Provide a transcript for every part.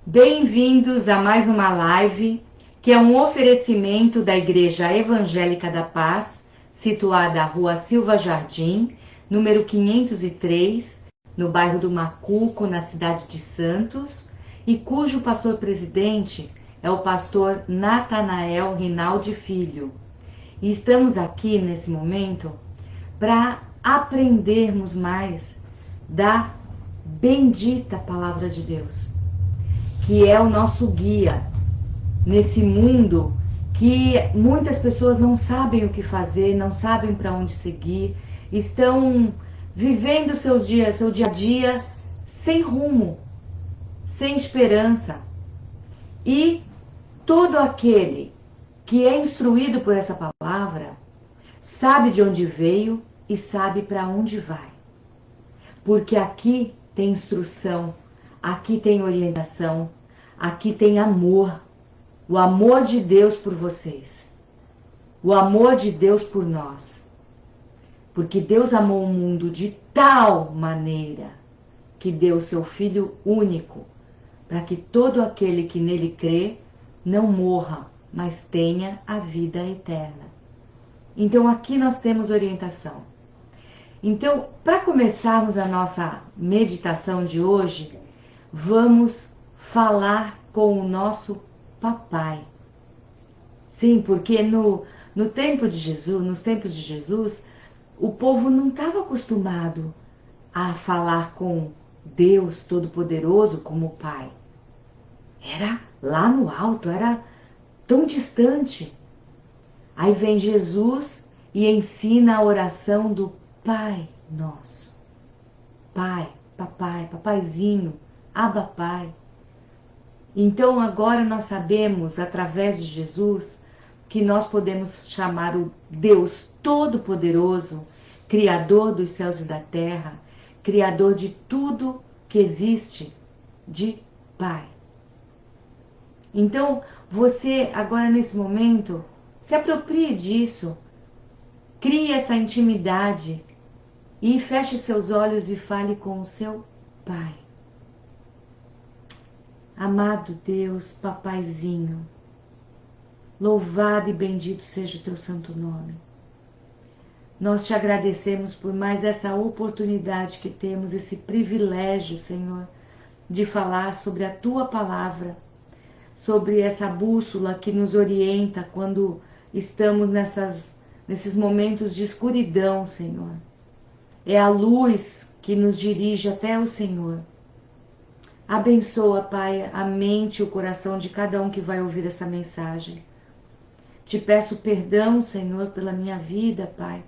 Bem-vindos a mais uma live, que é um oferecimento da Igreja Evangélica da Paz, situada à Rua Silva Jardim, número 503, no bairro do Macuco, na cidade de Santos, e cujo pastor-presidente é o pastor Natanael Rinaldi Filho. E estamos aqui nesse momento para aprendermos mais da bendita Palavra de Deus, que é o nosso guia nesse mundo que muitas pessoas não sabem o que fazer, não sabem para onde seguir, estão vivendo seu dia a dia sem rumo, sem esperança. E todo aquele que é instruído por essa palavra sabe de onde veio e sabe para onde vai. Porque aqui tem instrução, aqui tem orientação, aqui tem amor. O amor de Deus por vocês. O amor de Deus por nós. Porque Deus amou o mundo de tal maneira que deu seu Filho único, para que todo aquele que nele crê não morra, mas tenha a vida eterna. Então aqui nós temos orientação. Então, para começarmos a nossa meditação de hoje, vamos falar com o nosso papai. Sim, porque no tempo de Jesus, nos tempos de Jesus, o povo não estava acostumado a falar com Deus Todo-Poderoso como Pai. Era lá no alto, era tão distante. Aí vem Jesus e ensina a oração do Pai Nosso. Pai, papai, papaizinho, Abba Pai. Então agora nós sabemos, através de Jesus, que nós podemos chamar o Deus Todo-Poderoso, Criador dos céus e da terra, Criador de tudo que existe, de Pai. Então, você agora nesse momento, se aproprie disso, crie essa intimidade e feche seus olhos e fale com o seu Pai. Amado Deus, papaizinho, louvado e bendito seja o teu santo nome. Nós te agradecemos por mais essa oportunidade que temos, esse privilégio, Senhor, de falar sobre a tua palavra, sobre essa bússola que nos orienta quando estamos nesses momentos de escuridão, Senhor. É a luz que nos dirige até o Senhor. Abençoa, Pai, a mente e o coração de cada um que vai ouvir essa mensagem. Te peço perdão, Senhor, pela minha vida, Pai,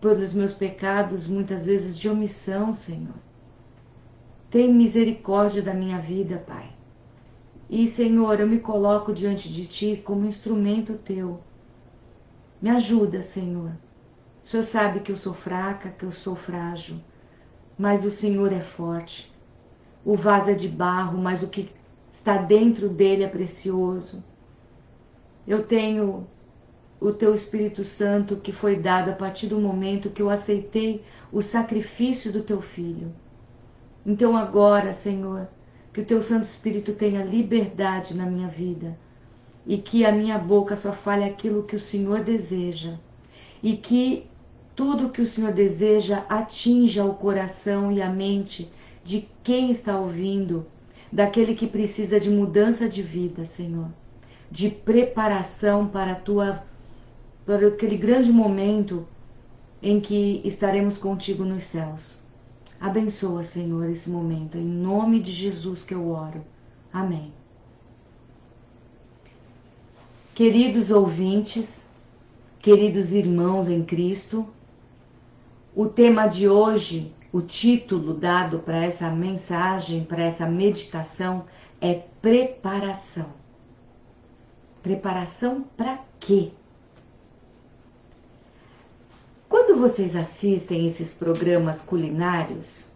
pelos meus pecados, muitas vezes de omissão, Senhor. Tem misericórdia da minha vida, Pai. E, Senhor, eu me coloco diante de Ti como instrumento Teu. Me ajuda, Senhor. O Senhor sabe que eu sou fraca, que eu sou frágil, mas o Senhor é forte. O vaso é de barro, mas o que está dentro dele é precioso. Eu tenho o Teu Espírito Santo que foi dado a partir do momento que eu aceitei o sacrifício do Teu Filho. Então agora, Senhor, que o Teu Santo Espírito tenha liberdade na minha vida e que a minha boca só fale aquilo que o Senhor deseja e que tudo que o Senhor deseja atinja o coração e a mente de quem está ouvindo, daquele que precisa de mudança de vida, Senhor, de preparação para aquele grande momento em que estaremos contigo nos céus. Abençoa, Senhor, esse momento, em nome de Jesus que eu oro. Amém. Queridos ouvintes, queridos irmãos em Cristo, o tema de hoje, o título dado para essa mensagem, para essa meditação é preparação. Preparação para quê? Quando vocês assistem esses programas culinários,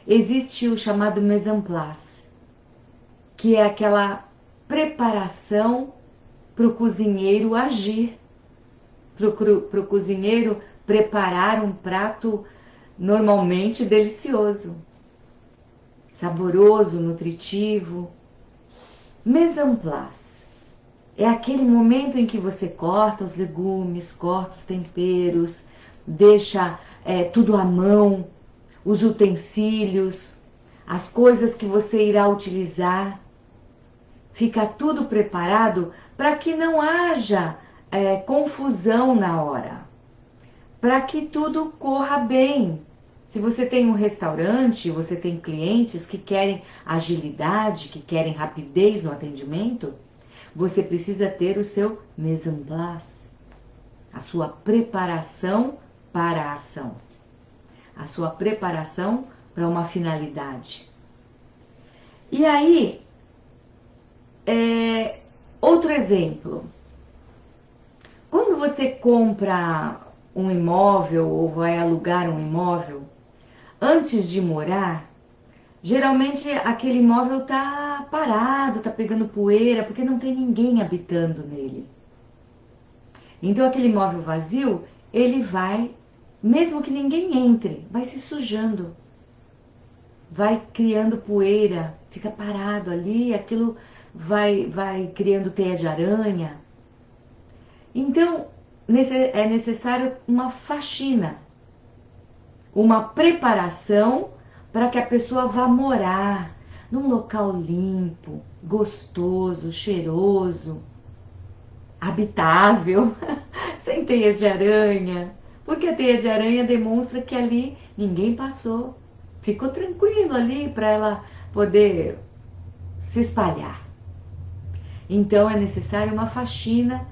existe o chamado mise en place, que é aquela preparação para o cozinheiro agir, para o cozinheiro preparar um prato normalmente delicioso. saboroso, nutritivo. Mise en place é aquele momento em que você corta os legumes, corta os temperos, deixa tudo à mão, os utensílios, as coisas que você irá utilizar. Fica tudo preparado para que não haja confusão na hora, para que tudo corra bem. Se você tem um restaurante, você tem clientes que querem agilidade, que querem rapidez no atendimento, você precisa ter o seu mise en place, a sua preparação para a ação, a sua preparação para uma finalidade. E aí, outro exemplo. Quando você compra um imóvel ou vai alugar um imóvel, antes de morar, geralmente aquele imóvel está parado, está pegando poeira, porque não tem ninguém habitando nele. Então aquele imóvel vazio, ele vai, mesmo que ninguém entre, vai se sujando, vai criando poeira, fica parado ali, aquilo vai criando teia de aranha. Então é necessário uma faxina, uma preparação para que a pessoa vá morar num local limpo, gostoso, cheiroso, habitável, sem teias de aranha, porque a teia de aranha demonstra que ali ninguém passou, ficou tranquilo ali para ela poder se espalhar. Então é necessário uma faxina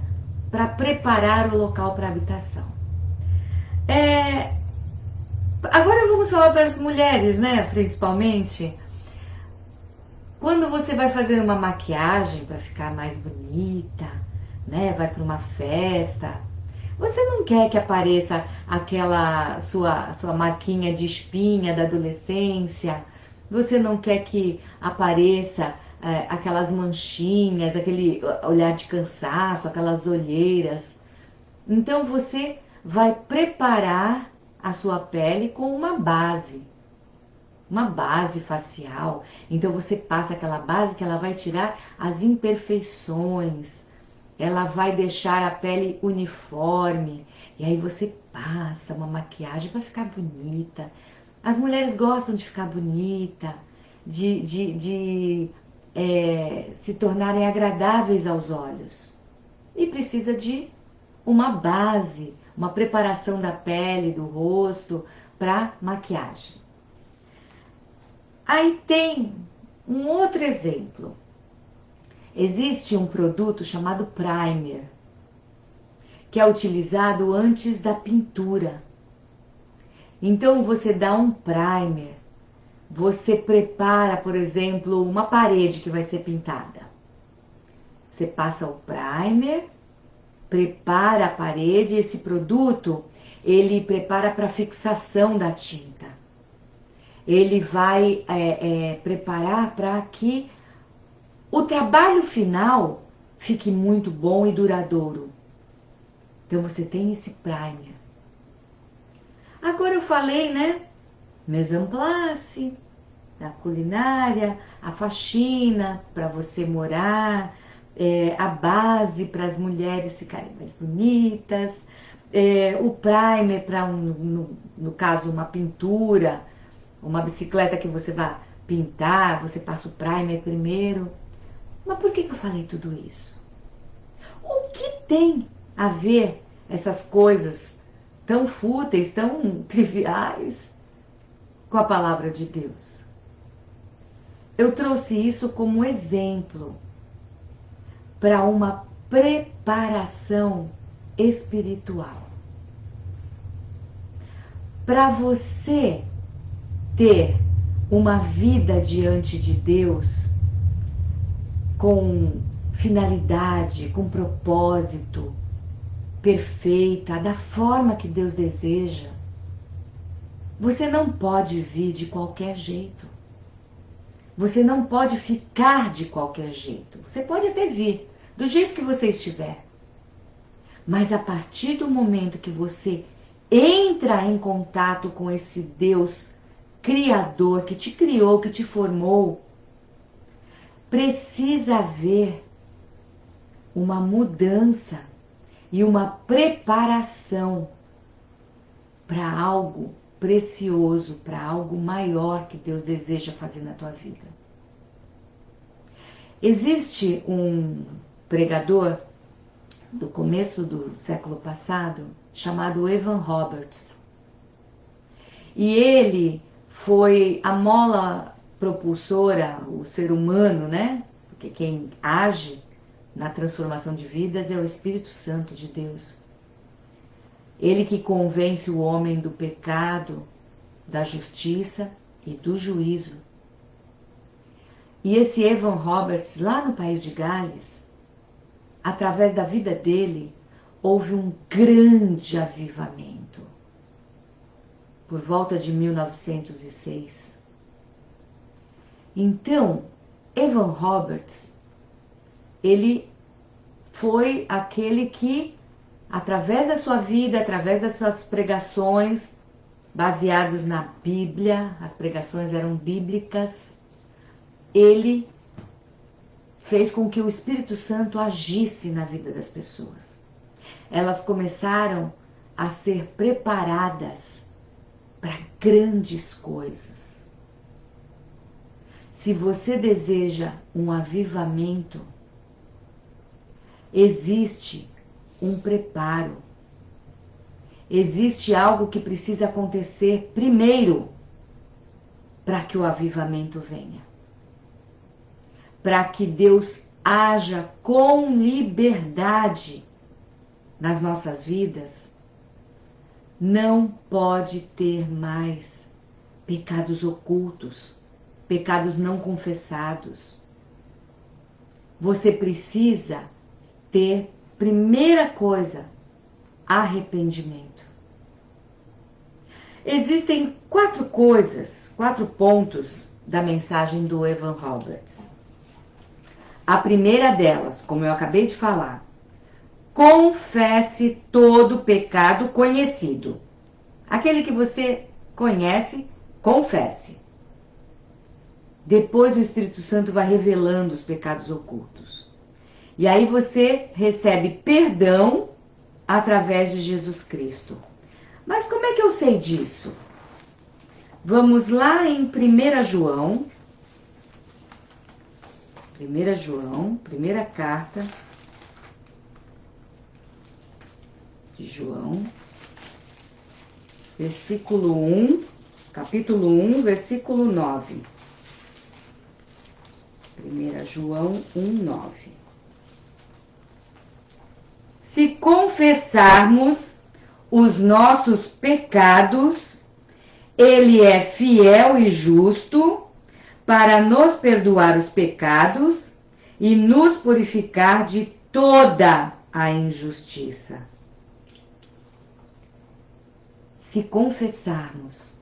para preparar o local para habitação. Agora vamos falar para as mulheres, né, principalmente. Quando você vai fazer uma maquiagem para ficar mais bonita, né, vai para uma festa, você não quer que apareça aquela sua marquinha de espinha da adolescência, você não quer que apareça aquelas manchinhas, aquele olhar de cansaço, aquelas olheiras. Então você vai preparar a sua pele com uma base facial. Então você passa aquela base que ela vai tirar as imperfeições, ela vai deixar a pele uniforme, e aí você passa uma maquiagem para ficar bonita. As mulheres gostam de ficar bonita, de se tornarem agradáveis aos olhos. E precisa de uma base, uma preparação da pele, do rosto, para maquiagem. Aí tem um outro exemplo. Existe um produto chamado primer, que é utilizado antes da pintura. Então você dá um primer, você prepara, por exemplo, uma parede que vai ser pintada. Você passa o primer, prepara a parede, esse produto ele prepara para fixação da tinta. Ele vai preparar para que o trabalho final fique muito bom e duradouro. Então você tem esse primer. Agora eu falei, né? Mise en place, da culinária, a faxina para você morar, a base para as mulheres ficarem mais bonitas, o primer para, no caso, uma pintura, uma bicicleta que você vai pintar, você passa o primer primeiro. Mas por que eu falei tudo isso? O que tem a ver essas coisas tão fúteis, tão triviais, com a palavra de Deus? Eu trouxe isso como exemplo para uma preparação espiritual. Para você ter uma vida diante de Deus com finalidade, com propósito, perfeita, da forma que Deus deseja, você não pode vir de qualquer jeito. Você não pode ficar de qualquer jeito. Você pode até vir do jeito que você estiver. Mas a partir do momento que você entra em contato com esse Deus Criador, que te criou, que te formou, precisa haver uma mudança e uma preparação para algo precioso, para algo maior que Deus deseja fazer na tua vida. Existe um pregador do começo do século passado chamado Evan Roberts. E ele foi a mola propulsora, o ser humano, né? Porque quem age na transformação de vidas é o Espírito Santo de Deus. Ele que convence o homem do pecado, da justiça e do juízo. E esse Evan Roberts, lá no país de Gales, através da vida dele, houve um grande avivamento. Por volta de 1906. Então, Evan Roberts, ele foi aquele que, através da sua vida, através das suas pregações, baseados na Bíblia, as pregações eram bíblicas, ele fez com que o Espírito Santo agisse na vida das pessoas. Elas começaram a ser preparadas para grandes coisas. Se você deseja um avivamento, existe um preparo. Existe algo que precisa acontecer primeiro para que o avivamento venha. Para que Deus haja com liberdade nas nossas vidas, não pode ter mais pecados ocultos, pecados não confessados. Você precisa ter, primeira coisa, arrependimento. Existem 4 coisas, 4 pontos da mensagem do Evan Roberts. A primeira delas, como eu acabei de falar, confesse todo pecado conhecido. Aquele que você conhece, confesse. Depois o Espírito Santo vai revelando os pecados ocultos. E aí você recebe perdão através de Jesus Cristo. Mas como é que eu sei disso? Vamos lá em 1 João. 1 João, primeira carta de João, versículo 1, capítulo 1, versículo 9. 1 João 1, 9. Se confessarmos os nossos pecados, Ele é fiel e justo para nos perdoar os pecados e nos purificar de toda a injustiça. Se confessarmos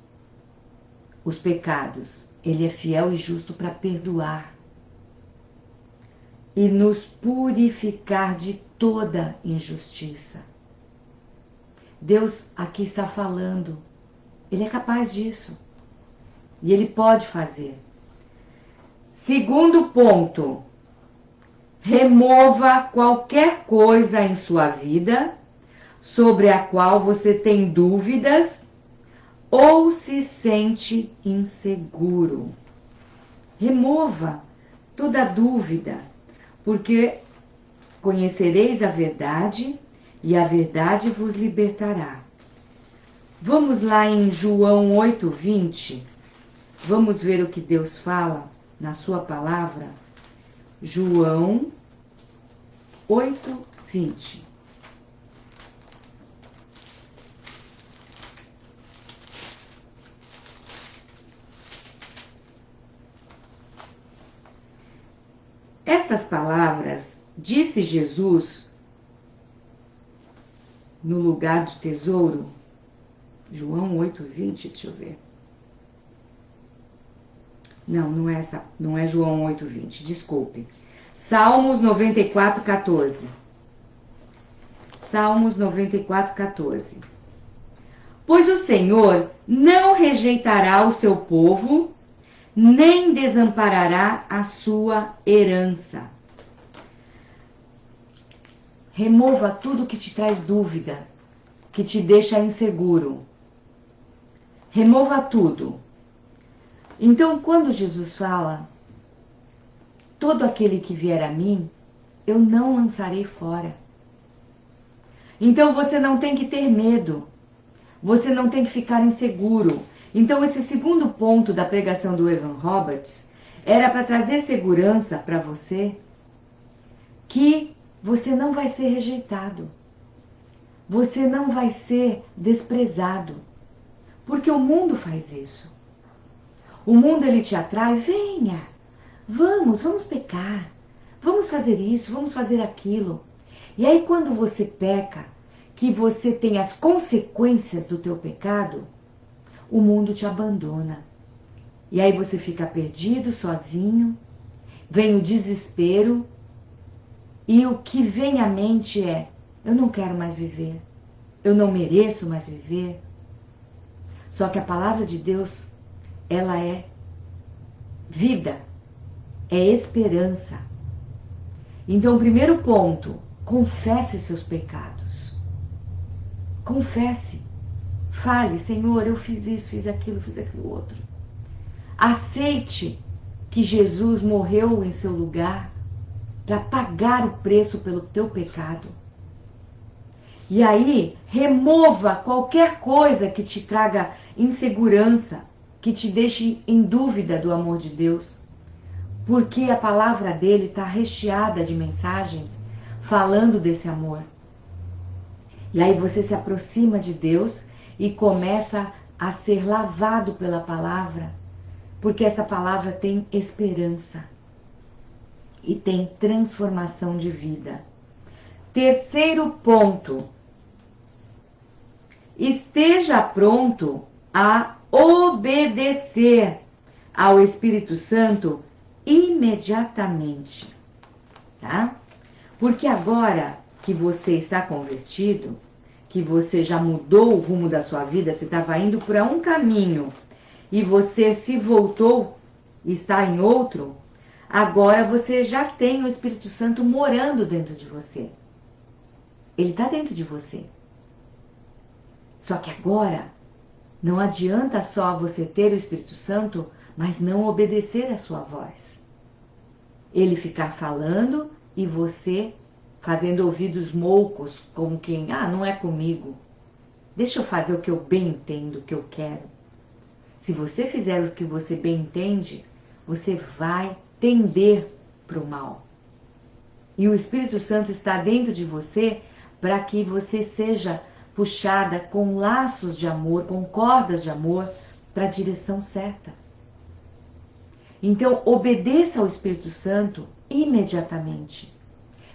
os pecados, Ele é fiel e justo para perdoar e nos purificar de toda injustiça. Deus aqui está falando, Ele é capaz disso e Ele pode fazer. Segundo ponto, remova qualquer coisa em sua vida sobre a qual você tem dúvidas ou se sente inseguro. Remova toda dúvida, porque conhecereis a verdade e a verdade vos libertará. Vamos lá em João 8:20. Vamos ver o que Deus fala na sua palavra. João 8:20. Estas palavras disse Jesus no lugar do tesouro. João 8:20, deixa eu ver. Não é João 8:20, desculpe. Salmos 94:14. Salmos 94:14. Pois o Senhor não rejeitará o seu povo, nem desamparará a sua herança. Remova tudo que te traz dúvida, que te deixa inseguro. Remova tudo. Então, quando Jesus fala, todo aquele que vier a mim, eu não lançarei fora. Então, você não tem que ter medo. Você não tem que ficar inseguro. Então, esse segundo ponto da pregação do Evan Roberts era para trazer segurança para você, que você não vai ser rejeitado. Você não vai ser desprezado. Porque o mundo faz isso. O mundo, ele te atrai, venha, vamos pecar, vamos fazer isso, vamos fazer aquilo. E aí quando você peca, que você tem as consequências do teu pecado, o mundo te abandona. E aí você fica perdido, sozinho, vem o desespero, e o que vem à mente é, eu não quero mais viver, eu não mereço mais viver. Só que a palavra de Deus, ela é vida, é esperança. Então, primeiro ponto, confesse seus pecados. Confesse. Fale, Senhor, eu fiz isso, fiz aquilo outro. Aceite que Jesus morreu em seu lugar para pagar o preço pelo teu pecado. E aí, remova qualquer coisa que te traga insegurança, que te deixe em dúvida do amor de Deus. Porque a palavra dele está recheada de mensagens falando desse amor. E aí você se aproxima de Deus e começa a ser lavado pela palavra, porque essa palavra tem esperança e tem transformação de vida. Terceiro ponto, esteja pronto a obedecer ao Espírito Santo imediatamente, tá? Porque agora que você está convertido, que você já mudou o rumo da sua vida, você estava indo para um caminho e você se voltou e está em outro, agora você já tem o Espírito Santo morando dentro de você. Ele está dentro de você. Só que agora não adianta só você ter o Espírito Santo, mas não obedecer a sua voz. Ele ficar falando e você fazendo ouvidos moucos, como quem, não é comigo. Deixa eu fazer o que eu bem entendo, o que eu quero. Se você fizer o que você bem entende, você vai tender para o mal. E o Espírito Santo está dentro de você para que você seja puxada com laços de amor, com cordas de amor, para a direção certa. Então, obedeça ao Espírito Santo imediatamente.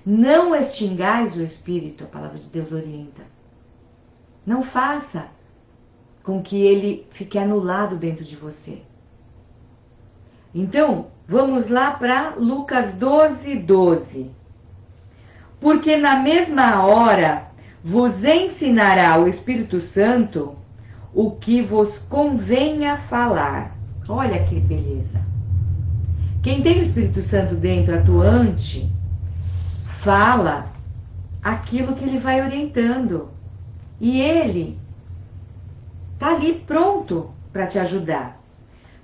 Não extingais o Espírito, a palavra de Deus orienta. Não faça com que ele fique anulado dentro de você. Então, vamos lá para Lucas 12:12. Porque na mesma hora vos ensinará o Espírito Santo o que vos convenha falar. Olha que beleza. Quem tem o Espírito Santo dentro, atuante, fala aquilo que ele vai orientando. E ele está ali pronto para te ajudar.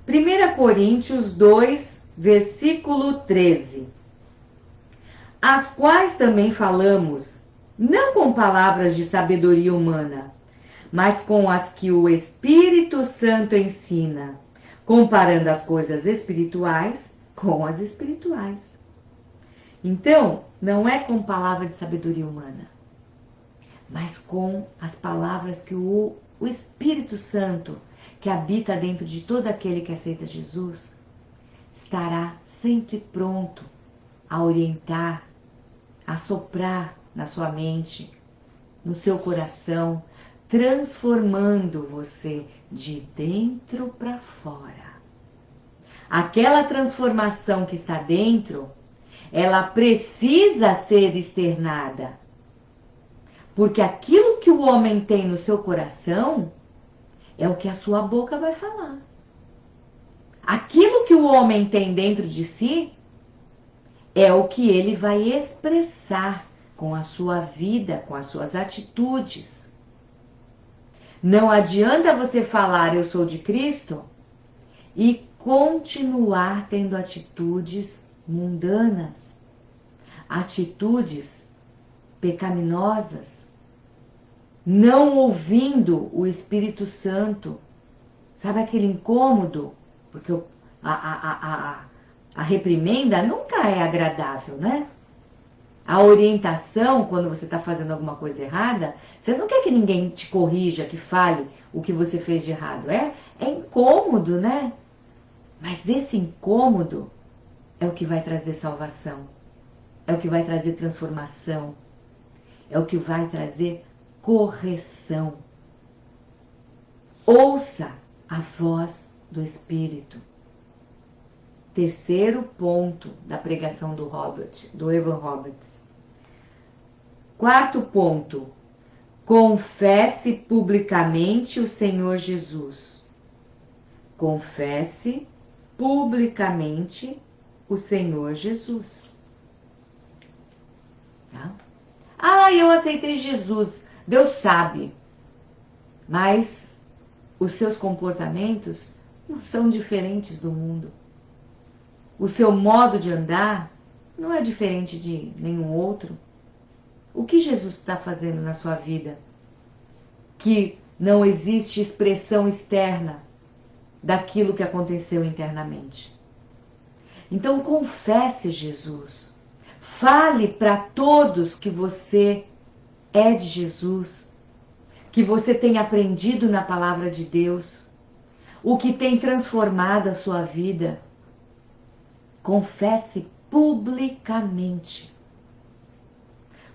1 Coríntios 2, versículo 13. As quais também falamos, não com palavras de sabedoria humana, mas com as que o Espírito Santo ensina, comparando as coisas espirituais com as espirituais. Então, não é com palavra de sabedoria humana, mas com as palavras que o Espírito Santo, que habita dentro de todo aquele que aceita Jesus, estará sempre pronto a orientar, a soprar na sua mente, no seu coração, transformando você de dentro para fora. Aquela transformação que está dentro, ela precisa ser externada. Porque aquilo que o homem tem no seu coração é o que a sua boca vai falar. Aquilo que o homem tem dentro de si é o que ele vai expressar com a sua vida, com as suas atitudes. Não adianta você falar eu sou de Cristo e continuar tendo atitudes mundanas, atitudes pecaminosas, não ouvindo o Espírito Santo. Sabe aquele incômodo? Porque a reprimenda nunca é agradável, né? A orientação, quando você está fazendo alguma coisa errada, você não quer que ninguém te corrija, que fale o que você fez de errado. É incômodo, né? Mas esse incômodo é o que vai trazer salvação. É o que vai trazer transformação. É o que vai trazer correção. Ouça a voz do Espírito. Terceiro ponto da pregação do Evan Roberts. Quarto ponto, confesse publicamente o Senhor Jesus. Confesse publicamente o Senhor Jesus. Tá? Ah, eu aceitei Jesus. Deus sabe. Mas os seus comportamentos não são diferentes do mundo. O seu modo de andar não é diferente de nenhum outro. O que Jesus está fazendo na sua vida? Que não existe expressão externa daquilo que aconteceu internamente. Então confesse Jesus. Fale para todos que você é de Jesus, que você tem aprendido na palavra de Deus, o que tem transformado a sua vida. Confesse publicamente.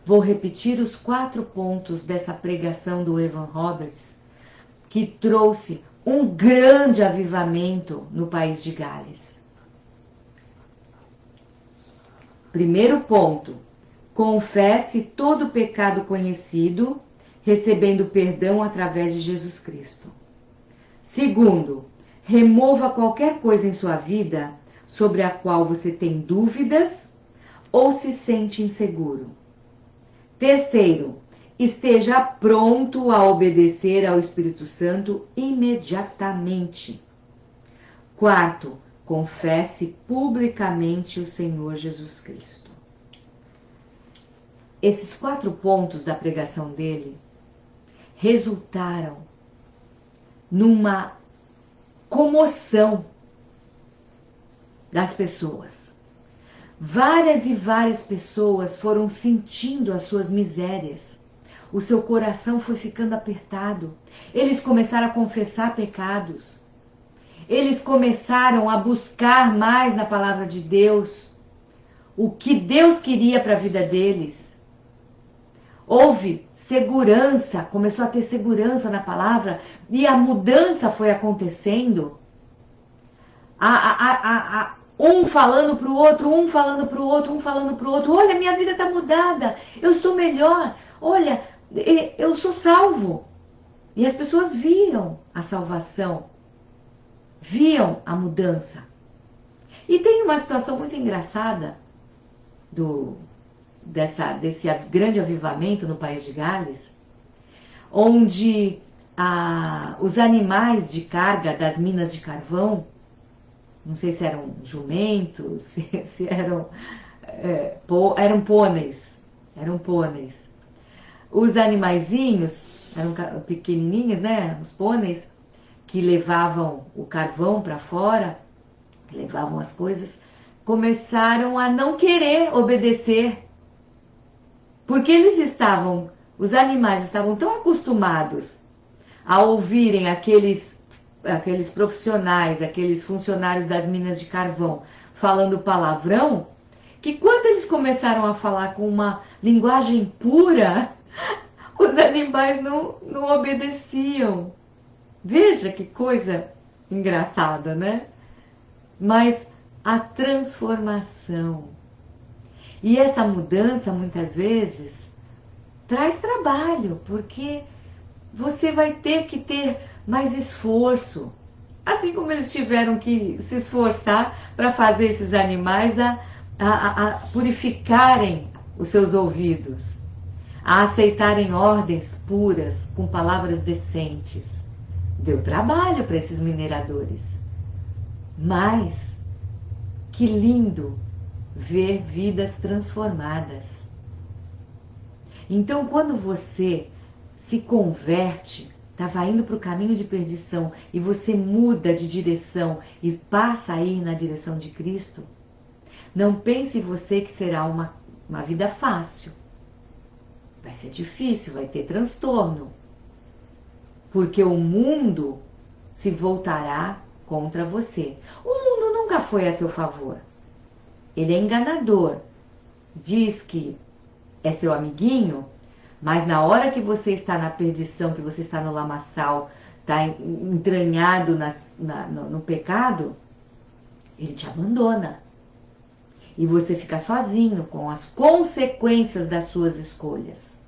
Vou repetir os 4 pontos dessa pregação do Evan Roberts, que trouxe um grande avivamento no país de Gales. Primeiro ponto, confesse todo pecado conhecido, recebendo perdão através de Jesus Cristo. Segundo, remova qualquer coisa em sua vida sobre a qual você tem dúvidas ou se sente inseguro. Terceiro, esteja pronto a obedecer ao Espírito Santo imediatamente. Quarto, confesse publicamente o Senhor Jesus Cristo. Esses 4 pontos da pregação dele resultaram numa comoção das pessoas. Várias e várias pessoas foram sentindo as suas misérias. O seu coração foi ficando apertado. Eles começaram a confessar pecados. Eles começaram a buscar mais na palavra de Deus o que Deus queria para a vida deles. Houve segurança, começou a ter segurança na palavra e a mudança foi acontecendo. Um falando para o outro, um falando para o outro, um falando para o outro. Olha, minha vida está mudada, eu estou melhor. Olha, eu sou salvo. E as pessoas viam a salvação, viam a mudança. E tem uma situação muito engraçada desse grande avivamento no país de Gales, onde os animais de carga das minas de carvão, não sei se eram jumentos, se eram pôneis. Eram pôneis. Os animaizinhos, eram pequenininhos, né? Os pôneis, que levavam o carvão para fora, levavam as coisas, começaram a não querer obedecer. Porque os animais estavam tão acostumados a ouvirem aqueles profissionais, aqueles funcionários das minas de carvão falando palavrão, que quando eles começaram a falar com uma linguagem pura, os animais não obedeciam. Veja que coisa engraçada, né? Mas a transformação. E essa mudança, muitas vezes, traz trabalho, porque você vai ter que ter mais esforço. Assim como eles tiveram que se esforçar para fazer esses animais a purificarem os seus ouvidos, a aceitarem ordens puras, com palavras decentes. Deu trabalho para esses mineradores. Mas, que lindo ver vidas transformadas. Então, quando você se converte, estava indo para o caminho de perdição e você muda de direção e passa a ir na direção de Cristo, não pense você que será uma vida fácil. Vai ser difícil, vai ter transtorno. Porque o mundo se voltará contra você. O mundo nunca foi a seu favor. Ele é enganador. Diz que é seu amiguinho, mas na hora que você está na perdição, que você está no lamaçal, está entranhado no pecado, ele te abandona. E você fica sozinho com as consequências das suas escolhas.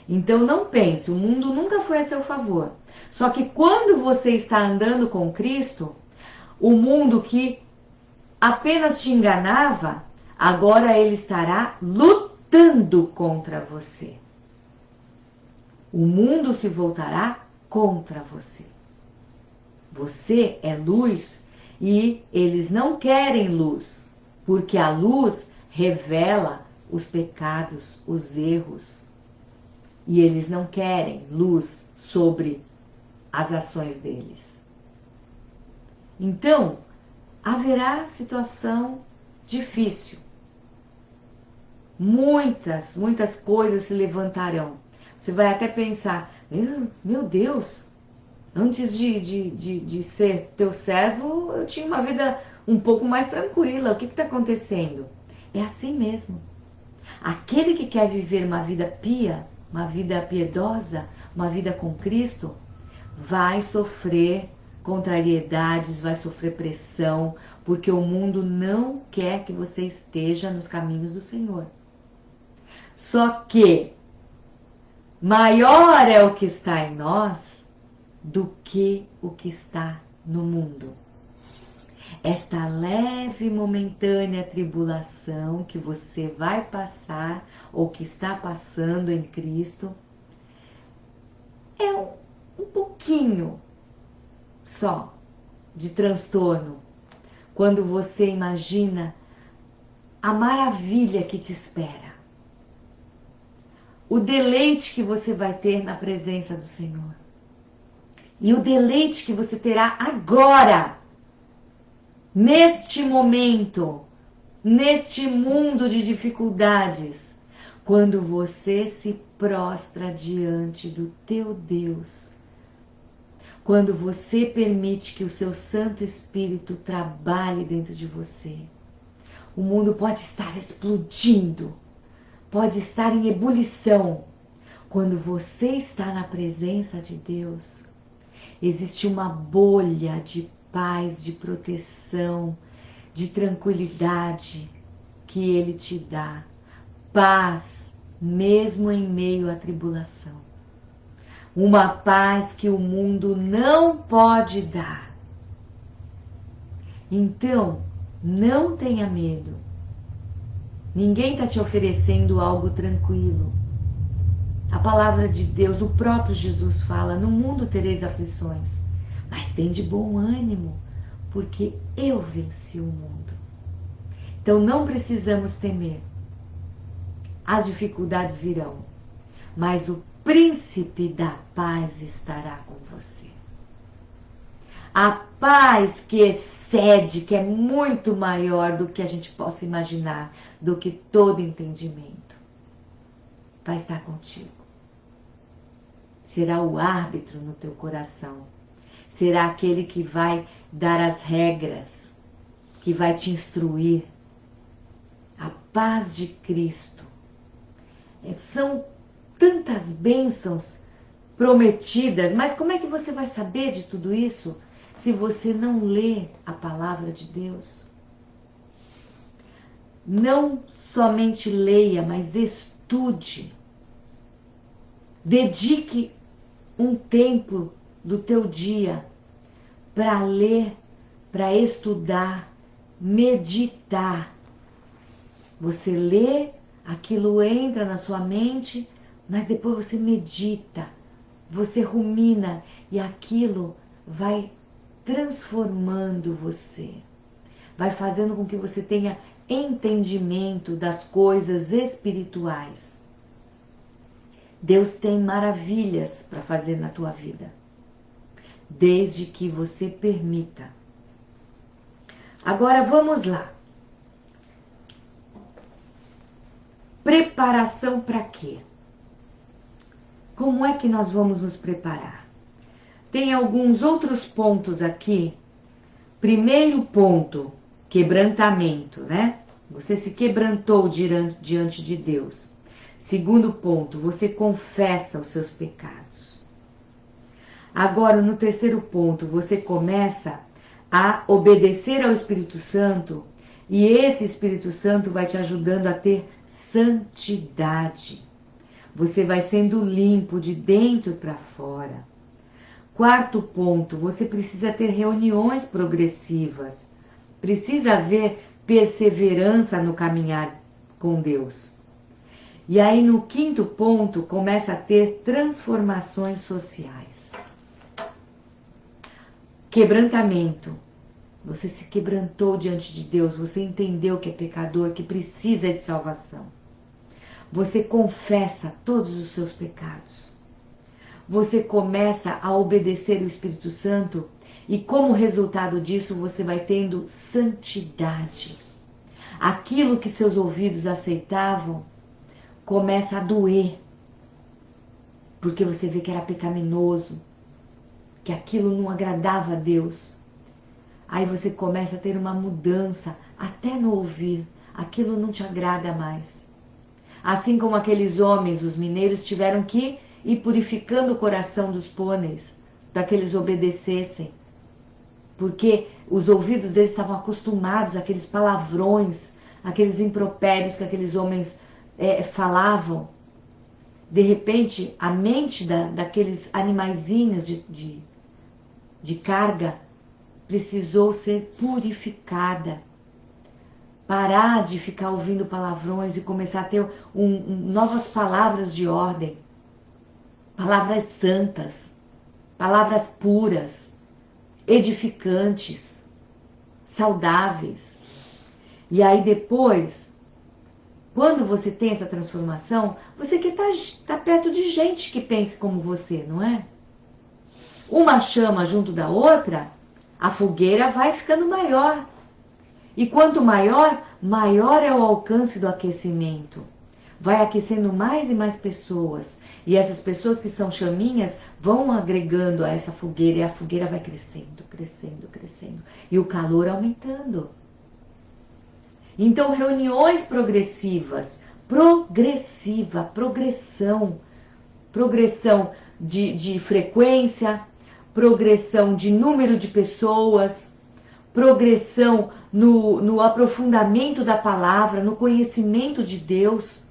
Então não pense, o mundo nunca foi a seu favor. Só que quando você está andando com Cristo, o mundo que apenas te enganava, agora ele estará lutando contra você. O mundo se voltará contra você. Você é luz e eles não querem luz, porque a luz revela os pecados, os erros. E eles não querem luz sobre as ações deles. Então, haverá situação difícil. Muitas coisas se levantarão. Você vai até pensar, meu Deus, antes de ser teu servo, eu tinha uma vida um pouco mais tranquila. O que está acontecendo? É assim mesmo. Aquele que quer viver uma vida pia, uma vida piedosa, uma vida com Cristo, vai sofrer contrariedades, vai sofrer pressão, porque o mundo não quer que você esteja nos caminhos do Senhor. Só que maior é o que está em nós do que o que está no mundo. Esta leve e momentânea tribulação que você vai passar ou que está passando em Cristo é um pouquinho só de transtorno quando você imagina a maravilha que te espera, o deleite que você vai ter na presença do Senhor e o deleite que você terá agora, neste momento, neste mundo de dificuldades, quando você se prostra diante do teu Deus, quando você permite que o seu Santo Espírito trabalhe dentro de você. O mundo pode estar explodindo, pode estar em ebulição. Quando você está na presença de Deus, existe uma bolha de paz, de proteção, de tranquilidade que Ele te dá. Paz, mesmo em meio à tribulação. Uma paz que o mundo não pode dar. Então, não tenha medo. Ninguém está te oferecendo algo tranquilo. A palavra de Deus, o próprio Jesus fala, no mundo tereis aflições, mas tem de bom ânimo, porque eu venci o mundo. Então não precisamos temer. As dificuldades virão, mas o príncipe da paz estará com você. A paz que excede, que é muito maior do que a gente possa imaginar, do que todo entendimento, vai estar contigo. Será o árbitro no teu coração. Será aquele que vai dar as regras, que vai te instruir. A paz de Cristo. São tantas bênçãos prometidas, mas como é que você vai saber de tudo isso se você não lê a palavra de Deus? Não somente leia, mas estude. Dedique um tempo do teu dia para ler, para estudar, meditar. Você lê, aquilo entra na sua mente, mas depois você medita, você rumina e aquilo vai transformando você, vai fazendo com que você tenha entendimento das coisas espirituais. Deus tem maravilhas para fazer na tua vida, desde que você permita. Agora vamos lá. Preparação para quê? Como é que nós vamos nos preparar? Tem alguns outros pontos aqui. Primeiro ponto, quebrantamento, né? Você se quebrantou diante de Deus. Segundo ponto, você confessa os seus pecados. Agora, no terceiro ponto, você começa a obedecer ao Espírito Santo e esse Espírito Santo vai te ajudando a ter santidade. Você vai sendo limpo de dentro para fora. Quarto ponto, você precisa ter reuniões progressivas. Precisa haver perseverança no caminhar com Deus. E aí no quinto ponto, começa a ter transformações sociais. Quebrantamento. Você se quebrantou diante de Deus, você entendeu que é pecador, que precisa de salvação. Você confessa todos os seus pecados. Você começa a obedecer o Espírito Santo e como resultado disso você vai tendo santidade. Aquilo que seus ouvidos aceitavam começa a doer, porque você vê que era pecaminoso, que aquilo não agradava a Deus. Aí você começa a ter uma mudança até no ouvir, aquilo não te agrada mais. Assim como aqueles homens, os mineiros, tiveram que ir purificando o coração dos pôneis, para que eles obedecessem. Porque os ouvidos deles estavam acostumados àqueles palavrões, aqueles impropérios que aqueles homens falavam. De repente, a mente daqueles animaizinhos de carga precisou ser purificada. Parar de ficar ouvindo palavrões e começar a ter novas palavras de ordem. Palavras santas, palavras puras, edificantes, saudáveis. E aí depois, quando você tem essa transformação, você quer estar perto de gente que pense como você, não é? Uma chama junto da outra, a fogueira vai ficando maior. E quanto maior, maior é o alcance do aquecimento. Vai aquecendo mais e mais pessoas. E essas pessoas que são chaminhas vão agregando a essa fogueira. E a fogueira vai crescendo, crescendo, crescendo. E o calor aumentando. Então, reuniões progressivas. Progressão. Progressão de frequência. Progressão de número de pessoas. Progressão no aprofundamento da palavra, no conhecimento de Deus.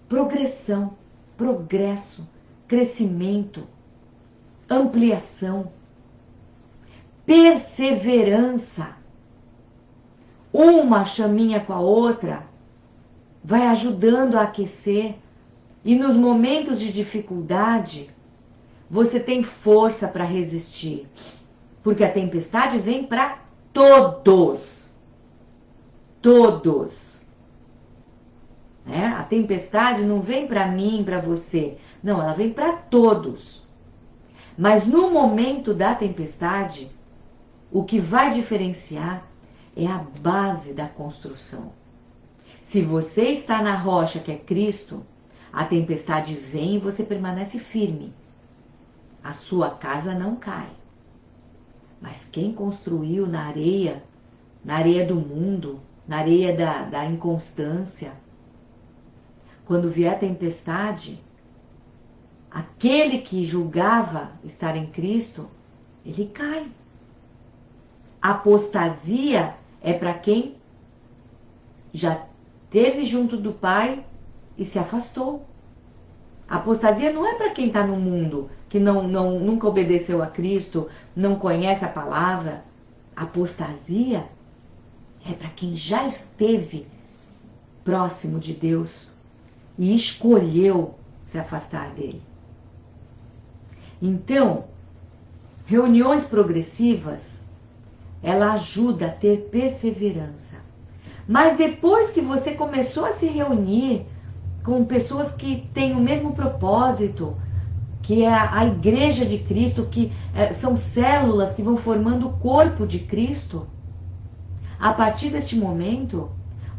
Progressão, progresso, crescimento, ampliação, perseverança. Uma chaminha com a outra vai ajudando a aquecer e nos momentos de dificuldade você tem força para resistir, porque a tempestade vem para todos. Todos. Né? A tempestade não vem para mim, para você. Não, ela vem para todos. Mas no momento da tempestade, o que vai diferenciar é a base da construção. Se você está na rocha que é Cristo, a tempestade vem e você permanece firme. A sua casa não cai. Mas quem construiu na areia do mundo, na areia da inconstância, quando vier a tempestade, aquele que julgava estar em Cristo, ele cai. Apostasia é para quem já esteve junto do Pai e se afastou. Apostasia não é para quem está no mundo, que nunca obedeceu a Cristo, não conhece a palavra. Apostasia é para quem já esteve próximo de Deus e escolheu se afastar dele. Então, reuniões progressivas, ela ajuda a ter perseverança. Mas depois que você começou a se reunir com pessoas que têm o mesmo propósito, que é a igreja de Cristo, que são células que vão formando o corpo de Cristo, a partir deste momento,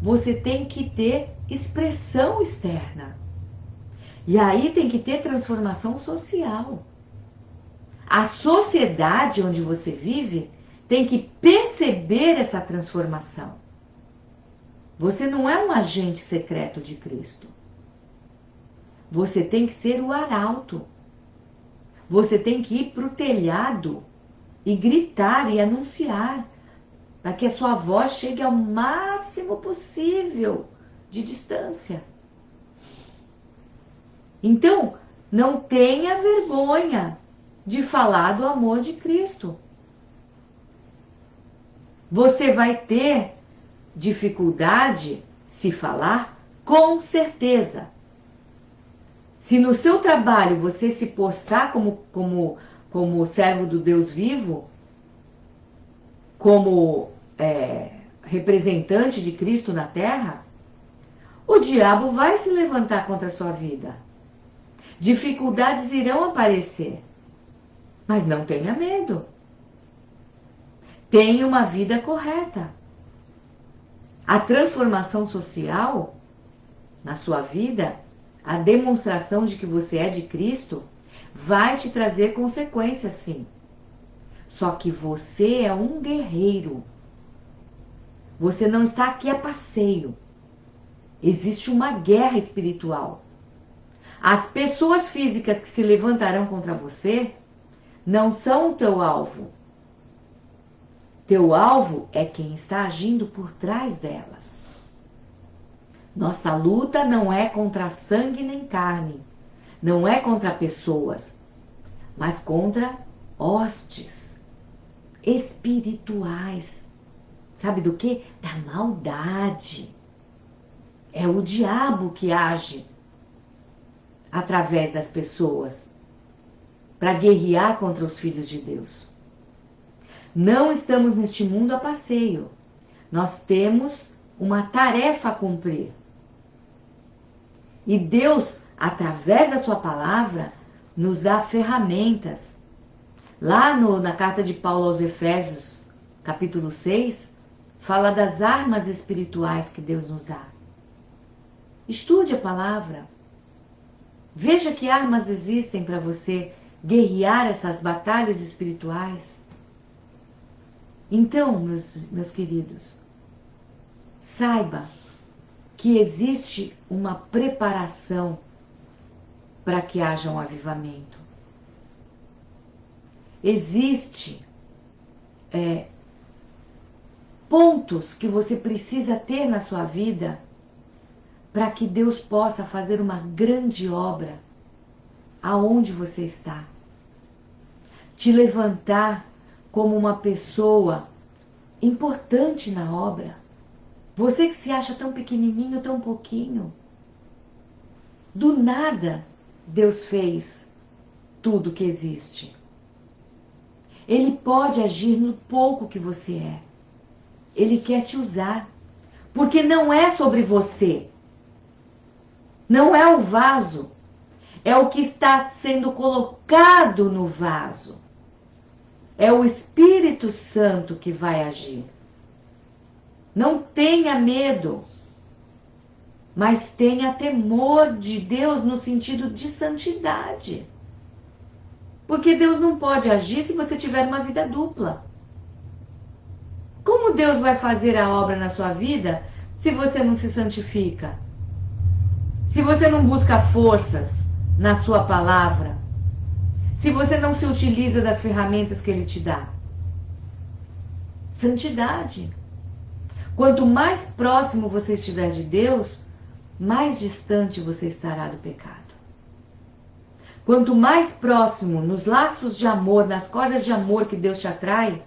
você tem que ter expressão externa. E aí tem que ter transformação social. A sociedade onde você vive tem que perceber essa transformação. Você não é um agente secreto de Cristo. Você tem que ser o arauto. Você tem que ir para o telhado e gritar e anunciar, para que a sua voz chegue ao máximo possível de distância. Então, não tenha vergonha de falar do amor de Cristo. Você vai ter dificuldade se falar, com certeza. Se no seu trabalho você se postar como servo do Deus vivo, como representante de Cristo na terra, o diabo vai se levantar contra a sua vida. Dificuldades irão aparecer, mas não tenha medo. Tenha uma vida correta. A transformação social na sua vida, a demonstração de que você é de Cristo, vai te trazer consequências, sim. Só que você é um guerreiro. Você não está aqui a passeio. Existe uma guerra espiritual. As pessoas físicas que se levantarão contra você não são o teu alvo. Teu alvo é quem está agindo por trás delas. Nossa luta não é contra sangue nem carne, não é contra pessoas, mas contra hostes espirituais. Sabe do quê? Da maldade. É o diabo que age através das pessoas para guerrear contra os filhos de Deus. Não estamos neste mundo a passeio. Nós temos uma tarefa a cumprir. E Deus, através da sua palavra, nos dá ferramentas. Lá na carta de Paulo aos Efésios, capítulo 6, fala das armas espirituais que Deus nos dá. Estude a palavra. Veja que armas existem para você guerrear essas batalhas espirituais. Então, meus queridos, saiba que existe uma preparação para que haja um avivamento. Existe pontos que você precisa ter na sua vida para que Deus possa fazer uma grande obra aonde você está. Te levantar como uma pessoa importante na obra. Você que se acha tão pequenininho, tão pouquinho. Do nada, Deus fez tudo que existe. Ele pode agir no pouco que você é. Ele quer te usar. Porque não é sobre você. Não é o vaso. É o que está sendo colocado no vaso. É o Espírito Santo que vai agir. Não tenha medo, mas tenha temor de Deus no sentido de santidade. Porque Deus não pode agir se você tiver uma vida dupla. Como Deus vai fazer a obra na sua vida se você não se santifica? Se você não busca forças na sua palavra? Se você não se utiliza das ferramentas que Ele te dá? Santidade. Quanto mais próximo você estiver de Deus, mais distante você estará do pecado. Quanto mais próximo, nos laços de amor, nas cordas de amor que Deus te atrai,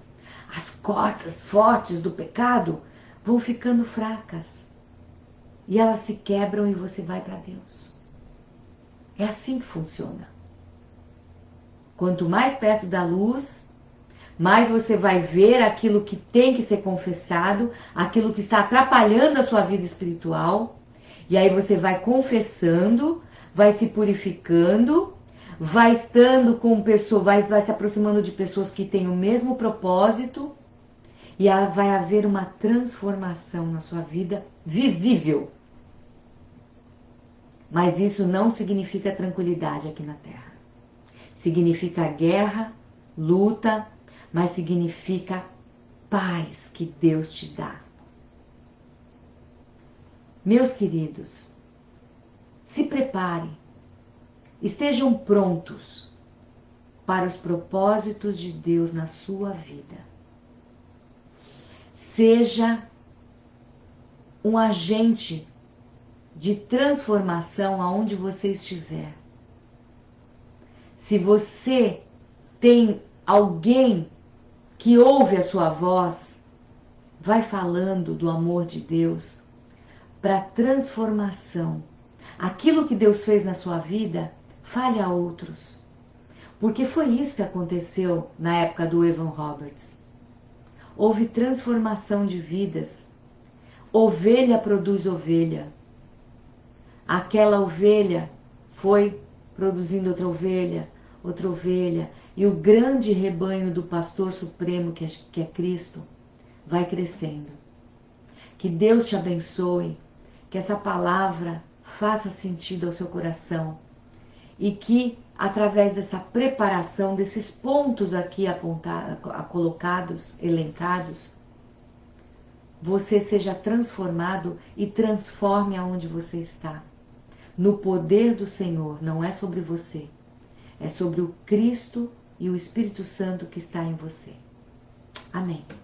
as cordas fortes do pecado vão ficando fracas. E elas se quebram e você vai para Deus. É assim que funciona. Quanto mais perto da luz, mais você vai ver aquilo que tem que ser confessado, aquilo que está atrapalhando a sua vida espiritual. E aí você vai confessando, vai se purificando, vai estando com pessoas, vai se aproximando de pessoas que têm o mesmo propósito. E vai haver uma transformação na sua vida visível. Mas isso não significa tranquilidade aqui na Terra. Significa guerra, luta, mas significa paz que Deus te dá. Meus queridos, se preparem, estejam prontos para os propósitos de Deus na sua vida. Seja um agente de transformação aonde você estiver. Se você tem alguém que ouve a sua voz, vai falando do amor de Deus para transformação. Aquilo que Deus fez na sua vida, fale a outros. Porque foi isso que aconteceu na época do Evan Roberts. Houve transformação de vidas. Ovelha produz ovelha. Aquela ovelha foi produzindo outra ovelha, e o grande rebanho do pastor supremo, que é Cristo, vai crescendo. Que Deus te abençoe, que essa palavra faça sentido ao seu coração, e que, através dessa preparação, desses pontos aqui colocados, elencados, você seja transformado e transforme aonde você está. No poder do Senhor, não é sobre você, é sobre o Cristo e o Espírito Santo que está em você. Amém.